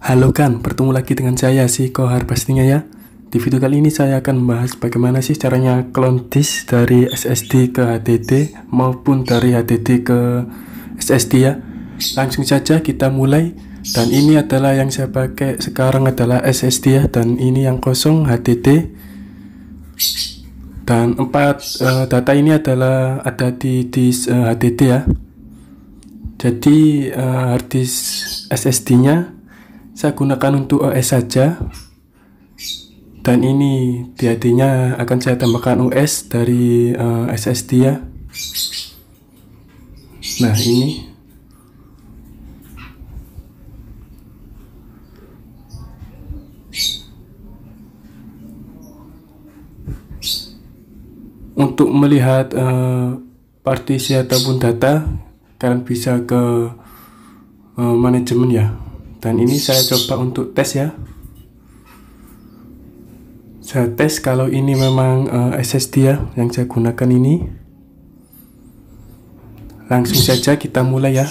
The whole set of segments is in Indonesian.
Halo kan, bertemu lagi dengan saya si Kohar pastinya ya. Di video kali ini saya akan membahas bagaimana sih caranya clone disk dari SSD ke HDD maupun dari HDD ke SSD ya. Langsung saja kita mulai. Dan ini adalah yang saya pakai sekarang adalah SSD ya, dan ini yang kosong HDD. Dan data ini adalah ada di disk HDD ya. Jadi hard disk SSD-nya saya gunakan untuk OS saja, dan ini di HD-nya akan saya tambahkan OS dari SSD ya. Nah ini untuk melihat partisi ataupun data, kalian bisa ke manajemen ya. Dan ini saya coba untuk tes ya. Saya tes kalau ini memang SSD ya yang saya gunakan ini. Langsung saja kita mulai ya.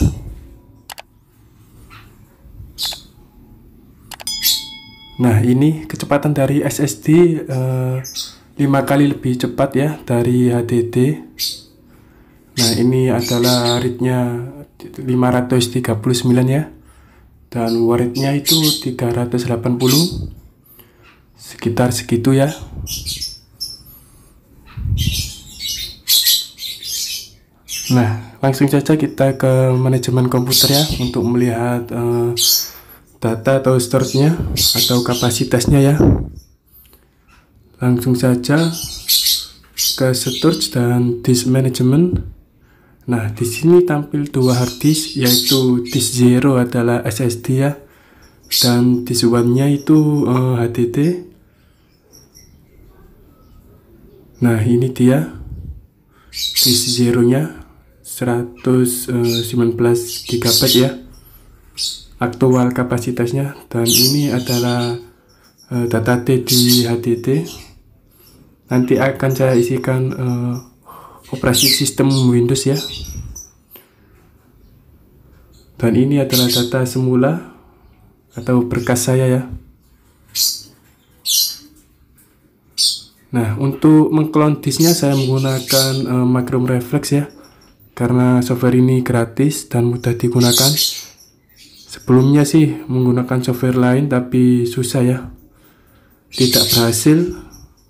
Nah ini kecepatan dari SSD 5 kali lebih cepat ya dari HDD. Nah ini adalah read-nya 539 ya. Dan watt-nya itu 380, sekitar segitu ya. Nah langsung saja kita ke manajemen komputer ya untuk melihat data atau storage-nya atau kapasitasnya ya. Langsung saja ke storage dan disk management. Nah, di sini tampil dua hard disk, yaitu disk 0 adalah SSD ya, dan disk 1-nya itu HDD. Nah, ini dia disk 0-nya 119 GB ya, aktual kapasitasnya, dan ini adalah data D di HDD. Nanti akan saya isikan operasi sistem Windows ya. Dan ini adalah data semula atau berkas saya ya. Nah untuk mengclone disknya saya menggunakan Macron Reflex ya, karena software ini gratis dan mudah digunakan. Sebelumnya sih menggunakan software lain tapi susah ya, tidak berhasil.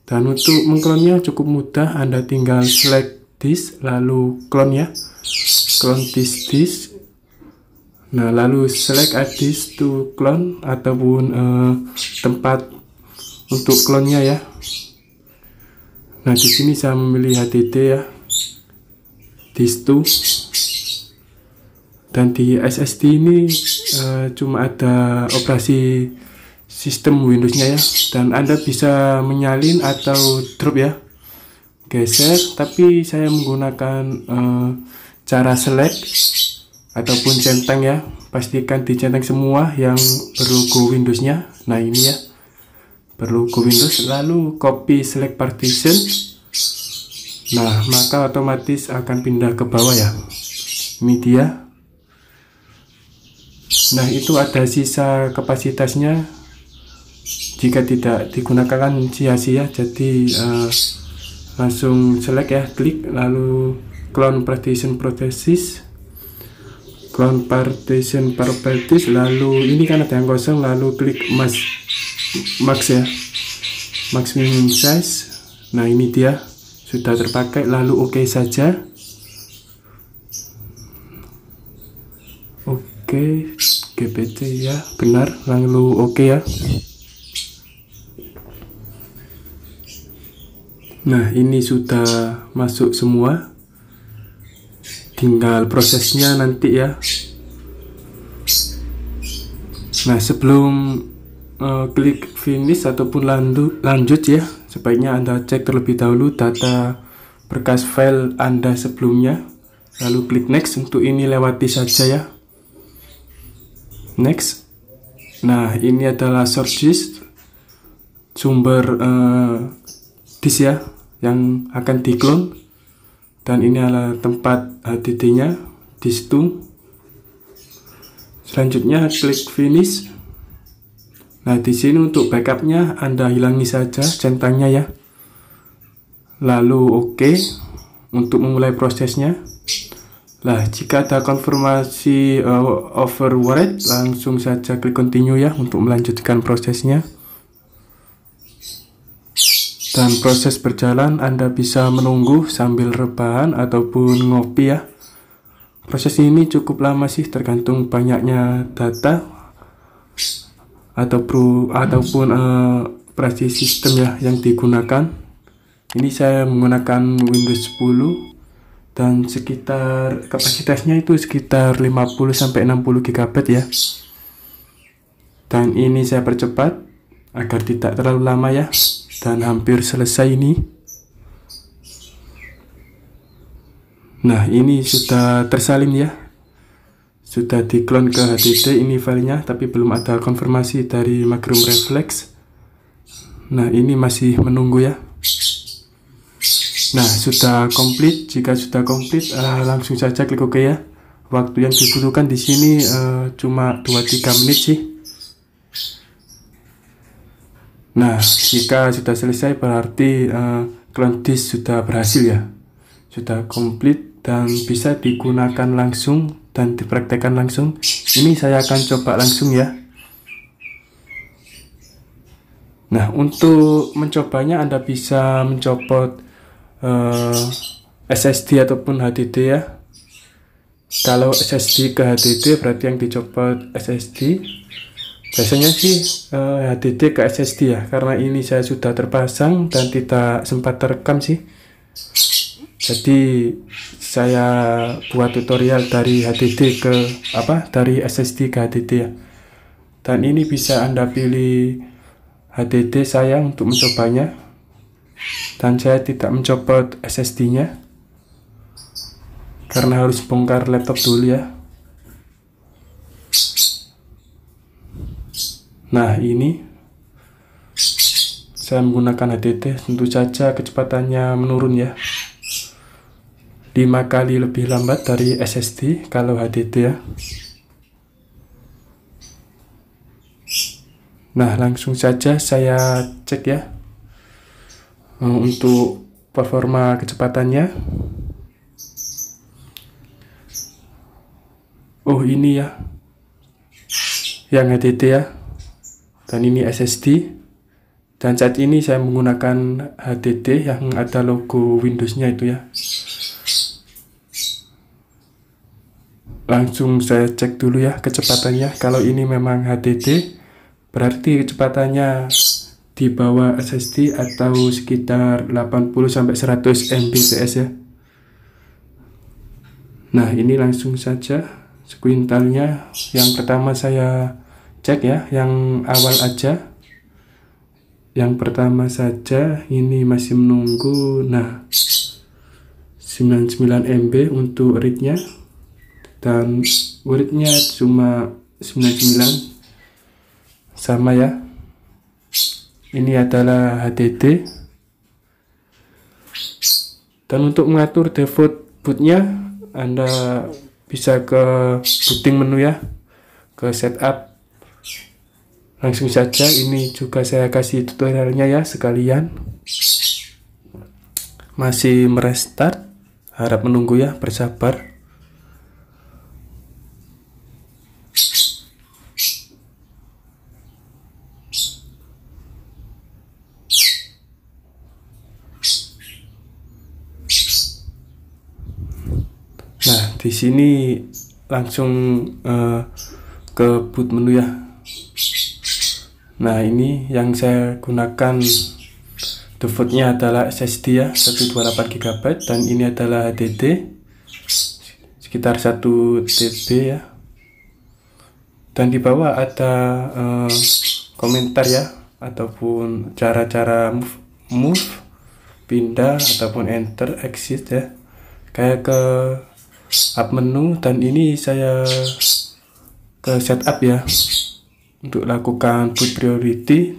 Dan untuk mengclone-nya cukup mudah, Anda tinggal select disk lalu clone ya, clone disk. Nah lalu select a disk to clone ataupun tempat untuk clone-nya ya. Nah di sini saya memilih HDD ya, disk 2. Dan di SSD ini cuma ada operasi sistem Windows-nya ya, dan Anda bisa menyalin atau drop ya, geser. Tapi saya menggunakan cara select ataupun centang ya, pastikan dicentang semua yang berlogo Windows-nya. Nah ini ya, berlogo Windows, lalu copy select partition. Nah maka otomatis akan pindah ke bawah ya, ini dia. Nah itu ada sisa kapasitasnya, jika tidak digunakan sia-sia. Jadi langsung select ya, klik lalu clone partition properties, clone partition properties, lalu ini kan ada yang kosong, lalu klik max ya, max minimum size. Nah ini dia sudah terpakai, lalu oke saja. Oke, GPT ya, benar, lalu oke ya. Nah ini sudah masuk semua, tinggal prosesnya nanti ya. Nah sebelum klik finish ataupun lanjut ya, sebaiknya Anda cek terlebih dahulu data berkas file Anda sebelumnya, lalu klik next. Untuk ini lewati saja ya, next. Nah ini adalah source disk, sumber disk ya yang akan diklon, dan ini adalah tempat HDD-nya, disk 2. Selanjutnya klik finish. Nah, di sini untuk backupnya Anda hilangi saja centangnya ya. Lalu oke untuk memulai prosesnya. Nah, jika ada konfirmasi overwrite, langsung saja klik continue ya untuk melanjutkan prosesnya. Dan proses berjalan, Anda bisa menunggu sambil rebahan ataupun ngopi ya. Proses ini cukup lama sih, tergantung banyaknya data ataupun operasi sistem ya yang digunakan. Ini saya menggunakan Windows 10 dan sekitar kapasitasnya itu sekitar 50-60 GB ya. Dan ini saya percepat agar tidak terlalu lama ya. Dan hampir selesai ini. Nah, ini sudah tersalin ya. Sudah diklon ke HDD ini filenya, tapi belum ada konfirmasi dari Magnum Reflex. Nah, ini masih menunggu ya. Nah, sudah komplit. Jika sudah komplit, langsung saja klik OK ya. Waktu yang dibutuhkan di sini cuma 2-3 menit sih. Nah, jika sudah selesai berarti clone disk sudah berhasil ya. Sudah komplit dan bisa digunakan langsung dan dipraktekkan langsung. Ini saya akan coba langsung ya. Nah, untuk mencobanya Anda bisa mencopot SSD ataupun HDD ya. Kalau SSD ke HDD berarti yang dicopot SSD. Biasanya sih HDD ke SSD ya, karena ini saya sudah terpasang dan tidak sempat terekam sih. Jadi saya buat tutorial dari HDD ke dari SSD ke HDD ya. Dan ini bisa Anda pilih HDD saya untuk mencobanya. Dan saya tidak mencopot SSD-nya karena harus bongkar laptop dulu ya. Nah, ini saya menggunakan HDD, tentu saja kecepatannya menurun ya, 5 kali lebih lambat dari SSD kalau HDD ya. Nah, langsung saja saya cek ya untuk performa kecepatannya. Oh, ini ya yang HDD ya. Dan ini SSD, dan saat ini saya menggunakan HDD yang ada logo Windows-nya itu ya. Langsung saya cek dulu ya kecepatannya. Kalau ini memang HDD berarti kecepatannya di bawah SSD atau sekitar 80-100 Mbps ya. Nah, ini langsung saja sekuintalnya. Yang pertama saya cek ya, yang awal aja. Yang pertama saja ini masih menunggu. Nah, 99 MB untuk read-nya dan word-nya cuma 99, sama ya. Ini adalah HDD. Dan untuk mengatur default bootnya, Anda bisa ke booting menu ya, ke setup. Langsung saja, ini juga saya kasih tutorialnya ya sekalian. Masih merestart, harap menunggu ya, bersabar. Nah, di sini langsung ke boot menu ya. Nah, ini yang saya gunakan defaultnya adalah SSD ya, 128 GB, dan ini adalah HDD sekitar 1 TB ya. Dan di bawah ada komentar ya, ataupun cara-cara move, pindah ataupun enter, exit ya, kayak ke up menu. Dan ini saya ke setup ya untuk lakukan boot priority.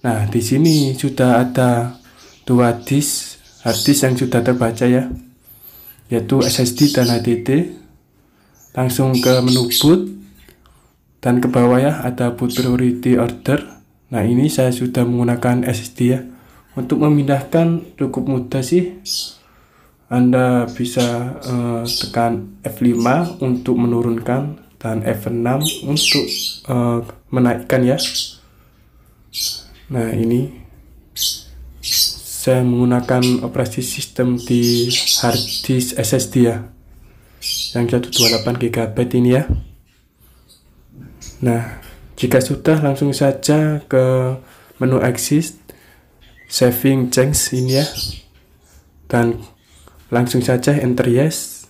Nah, di sini sudah ada 2 disk hard disk yang sudah terbaca ya, yaitu SSD dan HDD. Langsung ke menu boot. Dan ke bawah ya ada put priority order. Nah, ini saya sudah menggunakan SSD ya. Untuk memindahkan cukup mudah sih. Anda bisa tekan F5 untuk menurunkan dan F6 untuk menaikkan ya. Nah, ini saya menggunakan operasi sistem di hard disk SSD ya, yang 128 GB ini ya. Nah, jika sudah, langsung saja ke menu exit, saving change ini ya, dan langsung saja enter yes.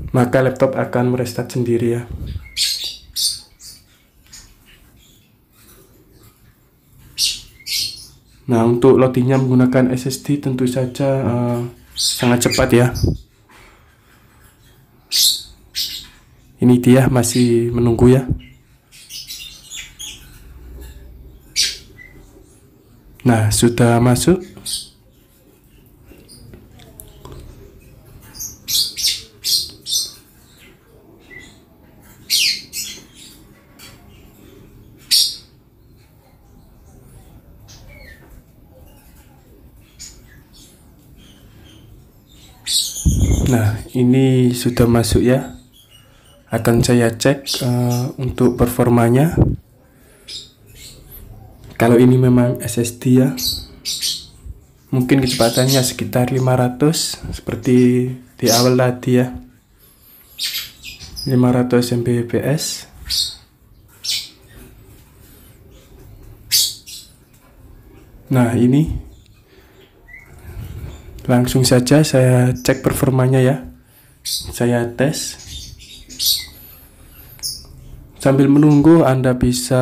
Maka laptop akan merestart sendiri ya. Nah, untuk loadingnya menggunakan SSD tentu saja sangat cepat ya. Ini dia masih menunggu ya. Nah, sudah masuk. Nah, ini sudah masuk ya. Akan saya cek untuk performanya. Kalau ini memang SSD ya, mungkin kecepatannya sekitar 500 seperti di awal tadi ya, 500 Mbps. Nah, ini langsung saja saya cek performanya ya. Saya tes. Sambil menunggu, Anda bisa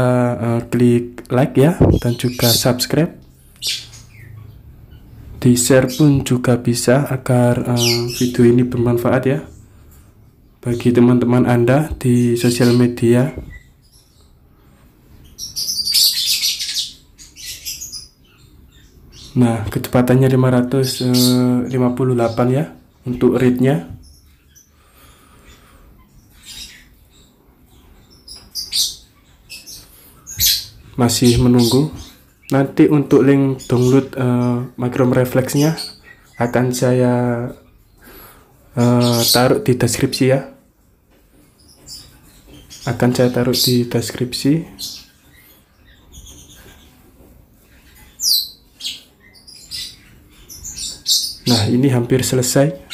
klik like ya, dan juga subscribe. Di share pun juga bisa agar video ini bermanfaat ya bagi teman-teman Anda di sosial media. Nah, kecepatannya 558 ya untuk read-nya. Masih menunggu. Nanti untuk link download Macrom Reflex-nya akan saya taruh di deskripsi ya. Akan saya taruh di deskripsi. Nah, ini hampir selesai.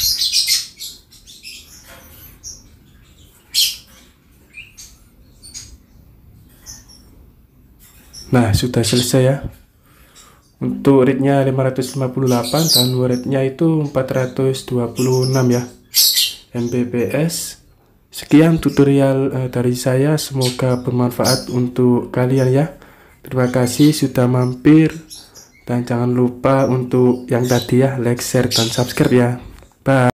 Nah, sudah selesai ya. Untuk read-nya 558 dan word-nya itu 426 ya Mbps. Sekian tutorial dari saya, semoga bermanfaat untuk kalian ya. Terima kasih sudah mampir, dan jangan lupa untuk yang tadi ya, like, share, dan subscribe ya. Bye.